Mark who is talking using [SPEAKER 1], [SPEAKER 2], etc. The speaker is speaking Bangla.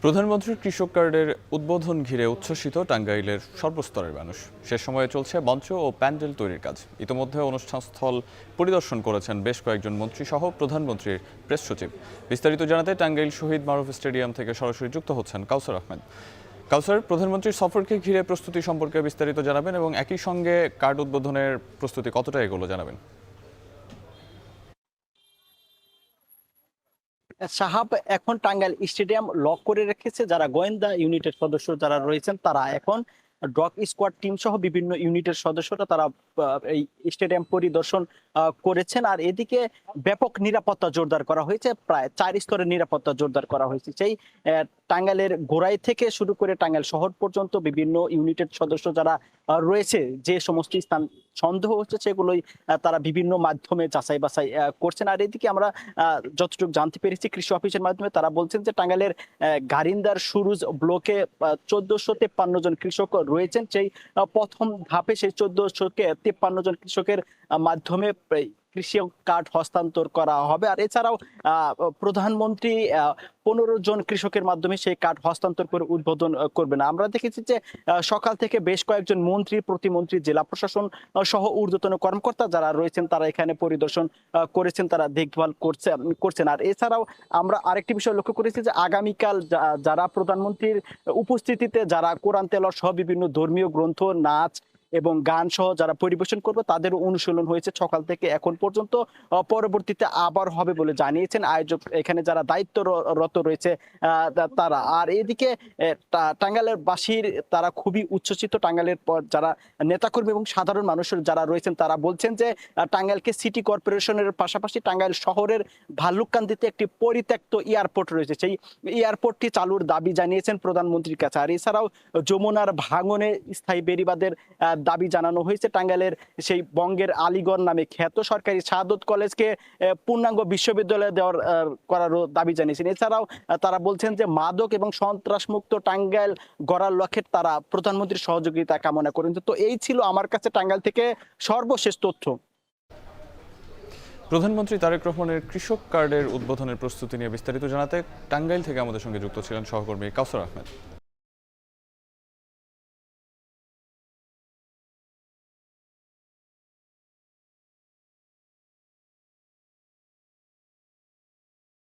[SPEAKER 1] প্রধানমন্ত্রীর কৃষক কার্ডের উদ্বোধন ঘিরে উচ্ছ্বসিত টাঙ্গাইলের সর্বস্তরের মানুষ। শেষ সময়ে চলছে মঞ্চ ও প্যান্ডেল তৈরির কাজ। ইতোমধ্যে অনুষ্ঠানস্থল পরিদর্শন করেছেন বেশ কয়েকজন মন্ত্রী সহ প্রধানমন্ত্রীর প্রেস সচিব। বিস্তারিত জানাতে টাঙ্গাইল শহীদ মারুফ স্টেডিয়াম থেকে সরাসরি যুক্ত হচ্ছেন কাউসার আহমেদ। কাউসার, প্রধানমন্ত্রীর সফরকে ঘিরে প্রস্তুতি সম্পর্কে বিস্তারিত জানাবেন এবং একই সঙ্গে কার্ড উদ্বোধনের প্রস্তুতি কতটা এগোলো জানাবেন।
[SPEAKER 2] সাহাব এখন টাঙ্গাইল স্টেডিয়াম লক করে রেখেছে। যারা গোয়েন্দা ইউনিটের সদস্য যারা রয়েছেন তারা এখন ডগ স্কোয়াড টিম সহ বিভিন্ন ইউনিটের সদস্যরা তারা এই স্টেডিয়াম পরিদর্শন করেছেন। আর এদিকে ব্যাপক নিরাপত্তা জোরদার করা হয়েছে, প্রায় 4 স্তরের নিরাপত্তা জোরদার করা হয়েছে। সেই টাঙ্গাইলের গোড়াই থেকে শুরু করে টাঙ্গাইল শহর পর্যন্ত বিভিন্ন ইউনিটের সদস্য যারা রয়েছে, যে সমস্ত স্থান সন্দেহ হচ্ছে সেগুলোই তারা বিভিন্ন মাধ্যমে যাচাই বাছাই করছেন। আর এদিকে আমরা যতটুকু জানতে পেরেছি কৃষি অফিসের মাধ্যমে, তারা বলছেন যে টাঙ্গাইলের গারিন্দার সুরুজ ব্লকে 1453 জন কৃষক রয়েছেন। সেই প্রথম ধাপে সেই 1453 জন কৃষকের মাধ্যমে কৃষি কার্ড হস্তান্তর করা হবে। আর এছাড়াও প্রধানমন্ত্রী 15 জন কৃষকের মাধ্যমে সেই কার্ড হস্তান্তর করে উদ্বোধন করবেন। আমরা দেখেছি যে সকাল থেকে বেশ কয়েকজন মন্ত্রী, প্রতিমন্ত্রী, জেলা প্রশাসন সহ ঊর্ধ্বতন কর্মকর্তা যারা রয়েছেন তারা এখানে পরিদর্শন করেছেন, তারা দেখভাল করছেন। আর এছাড়াও আমরা আরেকটি বিষয় লক্ষ্য করেছি যে আগামীকাল যারা প্রধানমন্ত্রীর উপস্থিতিতে যারা কোরআন তেলাওয়াত সহ বিভিন্ন ধর্মীয় গ্রন্থ, নাচ এবং গান সহ যারা পরিবেশন করবে তাদের অনুশীলন হয়েছে সকাল থেকে এখন পর্যন্ত। পরবর্তীতে আবার হবে বলে জানিয়েছেন আয়োজক, এখানে যারা দায়িত্বরত রয়েছে তারা। আর এদিকে টাঙ্গাইলের বাসীর তারা খুবই উচ্ছ্বসিত। টাঙ্গাইলের যারা নেতাকর্মী এবং সাধারণ মানুষের যারা রয়েছেন তারা বলছেন যে টাঙ্গাইলকে সিটি কর্পোরেশনের পাশাপাশি টাঙ্গাইল শহরের ভাল্লুককান্দিতে একটি পরিত্যক্ত এয়ারপোর্ট রয়েছে, সেই এয়ারপোর্টটি চালুর দাবি জানিয়েছেন প্রধানমন্ত্রীর কাছে। আর এছাড়াও যমুনার ভাঙনে স্থায়ী বেড়িবাঁধের দাবি জানানো হয়েছে। টাঙ্গাইলের সেই বঙ্গের আলীগড় নামে খ্যাত সরকারি শাহাদত কলেজকে পূর্ণাঙ্গ বিশ্ববিদ্যালয় করারও দাবি জানিয়েছেন। এছাড়াও তারা বলছেন যে মাদক এবং সন্ত্রাস মুক্ত টাঙ্গাইল গড়ার লক্ষ্যে তারা প্রধানমন্ত্রীর সহযোগিতা কামনা করেন। তো এই ছিল আমার কাছে টাঙ্গাইল থেকে সর্বশেষ তথ্য।
[SPEAKER 1] প্রধানমন্ত্রী তারেক রহমানের কৃষক কার্ডের উদ্বোধনের প্রস্তুতি নিয়ে বিস্তারিত জানাতে টাঙ্গাইল থেকে আমাদের সঙ্গে যুক্ত ছিলেন সহকর্মী কাউসার আহমেদ।